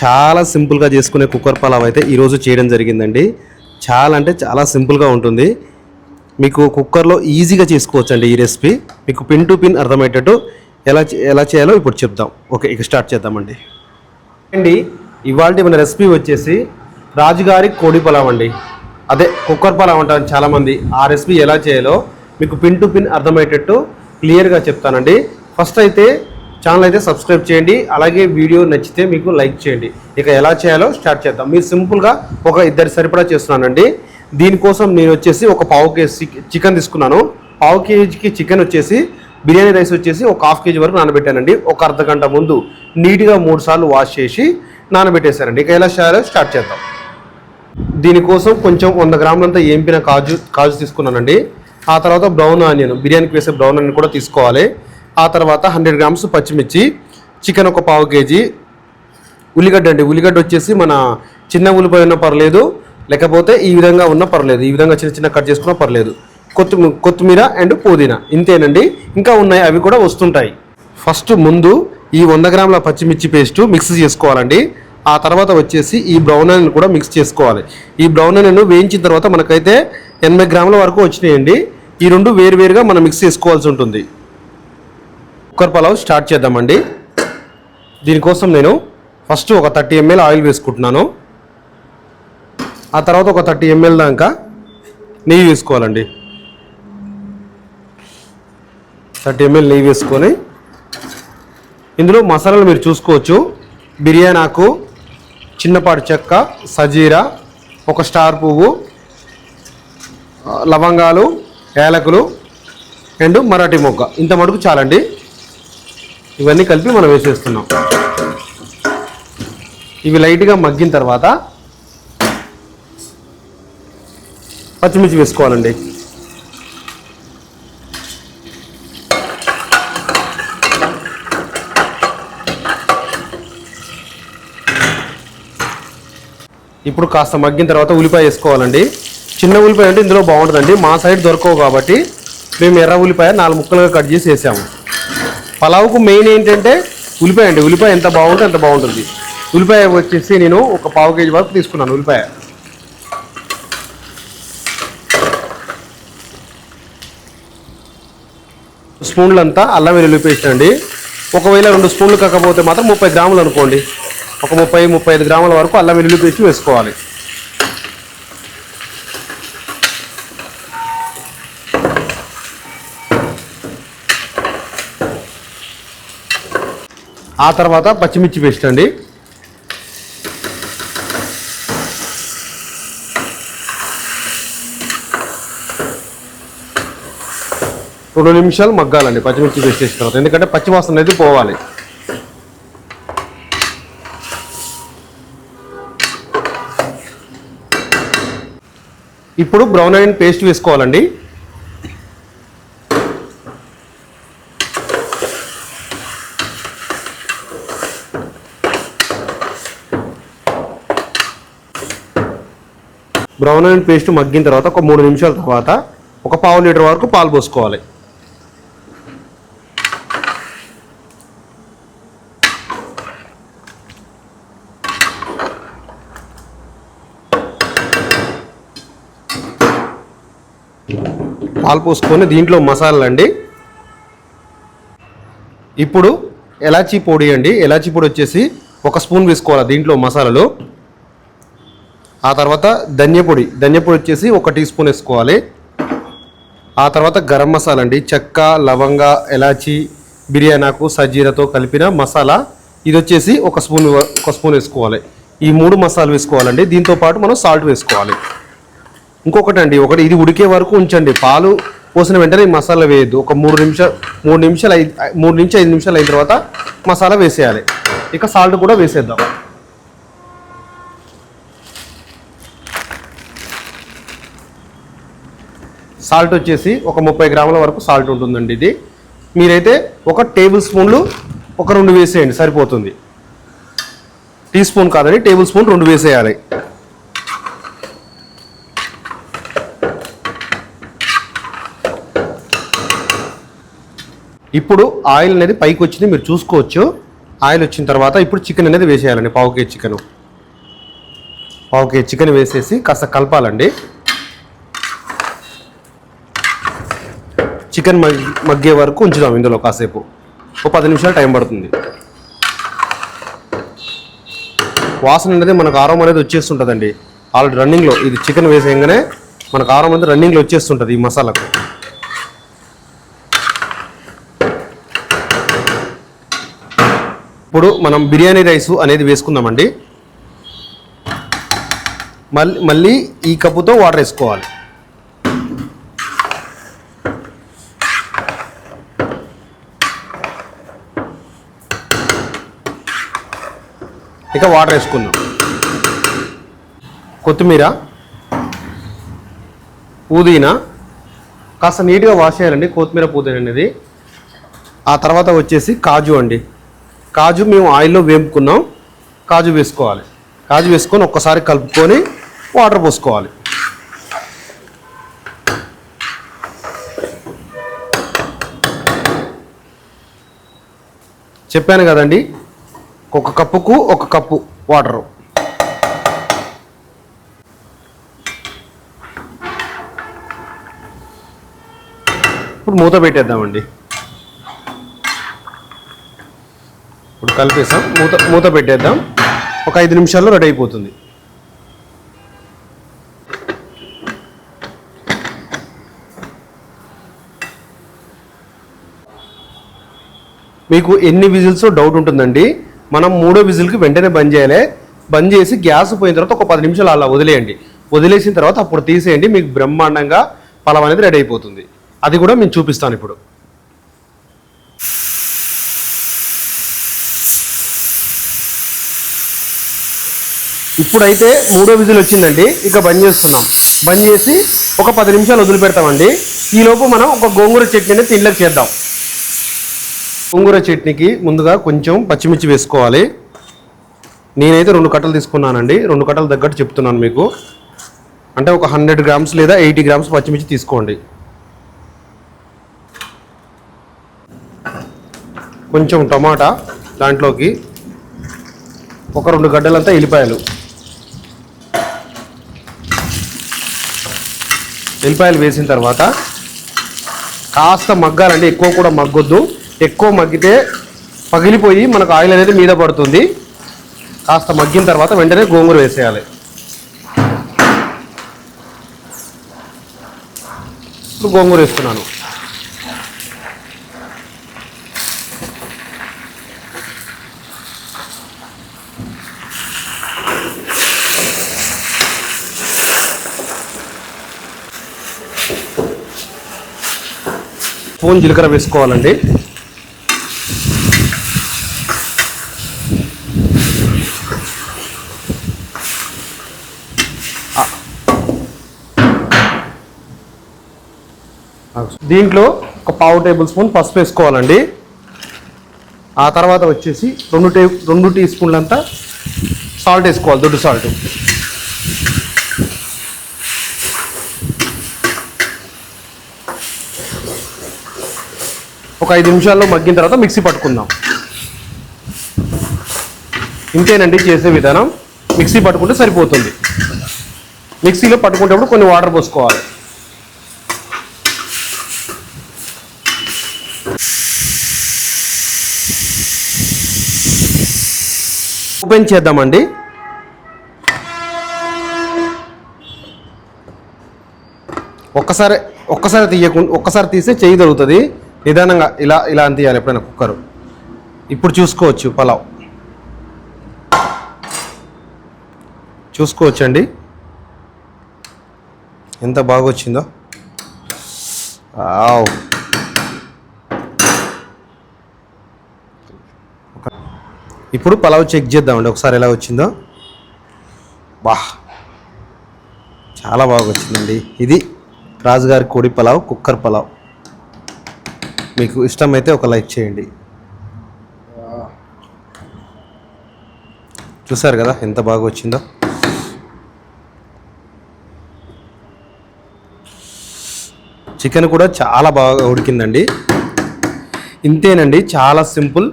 చాలా సింపుల్గా చేసుకునే కుక్కర్ పలావ్ అయితే ఈరోజు చేయడం జరిగిందండి. చాలా అంటే చాలా సింపుల్గా ఉంటుంది. మీకు కుక్కర్లో ఈజీగా చేసుకోవచ్చు అండి. ఈ రెసిపీ మీకు పిన్ టు పిన్ అర్థమయ్యేటట్టు ఎలా చేయాలో ఇప్పుడు చెప్దాం. ఓకే, ఇక స్టార్ట్ చేద్దామండి. ఇవాళ మన రెసిపీ వచ్చేసి రాజుగారి కోడి పలావ్ అండి. అదే కుక్కర్ పలావ్ అంటారు చాలామంది. ఆ రెసిపీ ఎలా చేయాలో మీకు పిన్ టు పిన్ అర్థమయ్యేటట్టు క్లియర్గా చెప్తానండి. ఫస్ట్ అయితే ఛానల్ అయితే సబ్స్క్రైబ్ చేయండి, అలాగే వీడియో నచ్చితే మీకు లైక్ చేయండి. ఇక ఎలా చేయాలో స్టార్ట్ చేద్దాం. మీరు సింపుల్గా ఒక ఇద్దరు సరిపడా చేస్తున్నానండి. దీనికోసం నేను వచ్చేసి ఒక పావు కేజీ చికెన్ తీసుకున్నాను. పావు కేజీకి చికెన్ వచ్చేసి బిర్యానీ రైస్ వచ్చేసి ఒక హాఫ్ కేజీ వరకు నానబెట్టానండి. ఒక అర్ధ గంట ముందు నీట్గా 3 సార్లు వాష్ చేసి నానబెట్టేశారండి. ఇక ఎలా చేయాలో స్టార్ట్ చేద్దాం. దీనికోసం కొంచెం 100 గ్రాములంతా ఏంపిన కాజు తీసుకున్నానండి. ఆ తర్వాత బ్రౌన్ ఆనియన్, బిర్యానీకి వేసే బ్రౌన్ ఆనియన్ కూడా తీసుకోవాలి. ఆ తర్వాత 100 గ్రామ్స్ పచ్చిమిర్చి, చికెన్ ఒక పావు కేజీ, ఉల్లిగడ్డ అండి. ఉల్లిగడ్డ వచ్చేసి మన చిన్న ఉల్లిపాయ ఉన్నా పర్లేదు, లేకపోతే ఈ విధంగా ఉన్నా పర్లేదు. ఈ విధంగా చిన్న చిన్న కట్ చేసుకున్నా పర్లేదు. కొత్తిమీర అండ్ పుదీనా, ఇంతేనండి. ఇంకా ఉన్నాయి, అవి కూడా వస్తుంటాయి. ఫస్ట్ ముందు ఈ 100 గ్రాముల పచ్చిమిర్చి పేస్ట్ మిక్స్ చేసుకోవాలండి. ఆ తర్వాత వచ్చేసి ఈ బ్రౌన్ ఆనియన్ కూడా మిక్స్ చేసుకోవాలి. ఈ బ్రౌన్ ఆనియన్ వేయించిన తర్వాత మనకైతే 80 గ్రాముల వరకు వచ్చినాయండి. ఈ రెండు వేరువేరుగా మనం మిక్స్ చేసుకోవాల్సి ఉంటుంది. కుక్కర్ పలావ్ స్టార్ట్ చేద్దామండి. దీనికోసం నేను ఫస్ట్ ఒక 30 ml ఆయిల్ వేసుకుంటున్నాను. ఆ తర్వాత ఒక 30 ml దాకా నెయ్యి వేసుకోవాలండి. 30 ml నెయ్యి వేసుకొని ఇందులో మసాలాలు మీరు చూసుకోవచ్చు. బిర్యానీ ఆకు, చిన్నపాటి చెక్క, సజీరా, ఒక స్టార్ పువ్వు, లవంగాలు, యాలకులు అండ్ మరాఠీ మొగ్గ, ఇంత మటుకు చాలండి. ఇవన్నీ కలిపి మనం వేసేస్తున్నాం. ఇవి లైట్గా మగ్గిన తర్వాత పచ్చిమిర్చి వేసుకోవాలండి. ఇప్పుడు కాస్త మగ్గిన తర్వాత ఉల్లిపాయ వేసుకోవాలండి. చిన్న ఉల్లిపాయ అంటే ఇందులో బాగుంటుందండి. మా సైడ్ దొరకవు కాబట్టి మేము ఎర్ర ఉల్లిపాయ 4 ముక్కలుగా కట్ చేసి వేసాము. పలావుకు మెయిన్ ఏంటంటే ఉల్లిపాయ అండి. ఉల్లిపాయ ఎంత బాగుంటే అంత బాగుంటుంది. ఉల్లిపాయ వచ్చేసి నేను ఒక పావు కేజీ వరకు తీసుకున్నాను. ఉల్లిపాయ స్పూన్లంతా అల్లం వెల్లుల్లి పేస్ట్ అండి. ఒకవేళ 2 స్పూన్లు కాకపోతే మాత్రం 30 గ్రాములు అనుకోండి. ఒక 30-35 గ్రాముల వరకు అల్లం వెల్లుల్లి పేస్ట్ వేసుకోవాలి. ఆ తర్వాత పచ్చిమిర్చి పేస్ట్ అండి. రెండు నిమిషాలు మగ్గాలండి పచ్చిమిర్చి పేస్ట్ వేసిన తర్వాత, ఎందుకంటే పచ్చివాసన అనేది పోవాలి. ఇప్పుడు బ్రౌన్ ఆనియన్ పేస్ట్ వేసుకోవాలండి. బ్రౌన్ ఆనియన్ పేస్ట్ మగ్గిన తర్వాత ఒక 3 నిమిషాల తర్వాత ఒక పావు లీటర్ వరకు పాలు పోసుకోవాలి. పాలు పోసుకొని దీంట్లో మసాలాలు అండి. ఇప్పుడు ఎలాచీ పొడి అండి. ఎలాచీ పొడి వచ్చేసి 1 స్పూన్ వేసుకోవాలి దీంట్లో మసాలాలు. ఆ తర్వాత ధనియా పొడి వచ్చేసి 1 టీ స్పూన్ వేసుకోవాలి. ఆ తర్వాత గరం మసాలా అండి. చెక్క, లవంగ, ఎలాచి, బిర్యానీ ఆకు, సజీరాతో కలిపిన మసాలా, ఇది వచ్చేసి 1 స్పూన్ వేసుకోవాలి. ఈ 3 మసాలాలు వేసుకోవాలండి. దీంతో పాటు మనం సాల్ట్ వేసుకోవాలి. ఇంకొకటి అండి, ఇది ఉడికే వరకు ఉంచండి. పాలు పోసిన వెంటనే ఈ మసాలా వేయద్దు. ఒక 3 నుంచి 5 నిమిషాలు అయిన తర్వాత మసాలా వేసేయాలి. ఇక సాల్ట్ కూడా వేసేద్దాం. సాల్ట్ వచ్చేసి ఒక 30 గ్రాముల వరకు సాల్ట్ ఉంటుందండి. ఇది మీరైతే 1 టేబుల్ స్పూన్లు 2 వేసేయండి, సరిపోతుంది. టీ స్పూన్ కాదండి, టేబుల్ స్పూన్ 2 వేసేయాలి. ఇప్పుడు ఆయిల్ అనేది పైకి వచ్చింది, మీరు చూసుకోవచ్చు. ఆయిల్ వచ్చిన తర్వాత ఇప్పుడు చికెన్ అనేది వేసేయాలండి. పావు కేజీ చికెన్ వేసేసి కాస్త కలపాలండి. చికెన్ మగ్గే వరకు ఉంచుదాం ఇందులో కాసేపు. ఒక 10 నిమిషాలు టైం పడుతుంది. వాసన అనేది మనకు ఆరోమా అనేది వచ్చేస్తుంటుందండి. ఆల్రెడీ రన్నింగ్లో ఇది చికెన్ వేసేయగానే మనకు ఆరోమా అనేది రన్నింగ్లో వచ్చేస్తుంటుంది ఈ మసాలాకు. ఇప్పుడు మనం బిర్యానీ రైస్ అనేది వేసుకుందామండి. మళ్ళీ ఈ కప్పుతో వాటర్ వేసుకోవాలి. ఇక వాటర్ వేసుకుందాం. కొత్తిమీర, పుదీనా కాస్త నీట్గా వాష్ చేయాలండి కొత్తిమీర పుదీనా అనేది. ఆ తర్వాత వచ్చేసి కాజు అండి. కాజు మేము ఆయిల్లో వేపుకున్నాం. కాజు వేసుకోవాలి. కాజు వేసుకొని ఒక్కసారి కలుపుకొని వాటర్ పోసుకోవాలి. చెప్పాను కదండి, ఒక కప్పుకు 1 కప్పు వాటరు. ఇప్పుడు మూత పెట్టేద్దామండి. ఇప్పుడు కలిపేసాం. మూత పెట్టేద్దాం. ఒక 5 నిమిషాల్లో రెడీ అయిపోతుంది. మీకు ఎన్ని విజిల్స్ డౌట్ ఉంటుందండి. మనం 3వ విజిల్కి వెంటనే బంద్ చేయాలి. బంద్ చేసి గ్యాస్ పోయిన తర్వాత ఒక 10 నిమిషాలు అలా వదిలేయండి. వదిలేసిన తర్వాత అప్పుడు తీసేయండి. మీకు బ్రహ్మాండంగా పలావ్ అనేది రెడీ అయిపోతుంది. అది కూడా నేను చూపిస్తాను ఇప్పుడు. ఇప్పుడైతే 3వ విజిల్ వచ్చిందండి. ఇక బంద్ చేస్తున్నాం. బంద్ చేసి ఒక 10 నిమిషాలు వదిలిపెడతామండి. ఈలోపు మనం ఒక గోంగూర చట్నీని దీంట్లోకి చేద్దాం. గోంగూర చట్నీకి ముందుగా కొంచెం పచ్చిమిర్చి వేసుకోవాలి. నేనైతే 2 కట్టలు తీసుకున్నానండి. 2 కట్టలు తగ్గట్టు చెప్తున్నాను మీకు. అంటే ఒక 100 గ్రామ్స్ లేదా 80 గ్రామ్స్ పచ్చిమిర్చి తీసుకోండి. కొంచెం టమాటా, దాంట్లోకి ఒక 2 గడ్డలంతా ఎల్లిపాయలు. ఎల్లిపాయలు వేసిన తర్వాత కాస్త మగ్గాలండి. ఎక్కువ కూడా మగ్గొద్దు. ఎక్కువ మగ్గితే పగిలిపోయి మనకు ఆయిల్ అనేది మీద పడుతుంది. కాస్త మగ్గిన తర్వాత వెంటనే గోంగూర వేసేయాలి. ఇప్పుడు గోంగూర వేస్తున్నాను. స్పూన్ జీలకర్ర వేసుకోవాలండి. దీంట్లో ఒక పావు టేబుల్ స్పూన్ పసుపు వేసుకోవాలండి. ఆ తర్వాత వచ్చేసి 2 టీ స్పూన్లంతా సాల్ట్ వేసుకోవాలి. దొడ్డు సాల్ట్. ఒక 5 నిమిషాల్లో మగ్గిన తర్వాత మిక్సీ పట్టుకుందాం. ఇంతేనండి చేసే విధానం. మిక్సీ పట్టుకుంటే సరిపోతుంది. మిక్సీలో పట్టుకునేటప్పుడు కొన్ని వాటర్ పోసుకోవాలి. ఓపెన్ చేద్దామండి. ఒక్కసారి తీయకుండా ఒక్కసారి తీస్తే చెయ్యి దొరుకుతుంది. నిదానంగా ఇలా తీయాలి ఎప్పుడైనా కుక్కరు. ఇప్పుడు చూసుకోవచ్చు పలావ్. చూసుకోవచ్చండి ఎంత బాగా వచ్చిందో. ఇప్పుడు పలావ్ చెక్ చేద్దామండి ఒకసారి ఎలా వచ్చిందో. చాలా బాగా వచ్చిందండి. ఇది రాజుగారి కోడి పలావ్, కుక్కర్ పలావ్. మీకు ఇష్టమైతే ఒక లైక్ చేయండి. చూసారు కదా ఎంత బాగా వచ్చిందో. చికెన్ కూడా చాలా బాగా ఉడికిందండి. ఇంతేనండి, చాలా సింపుల్.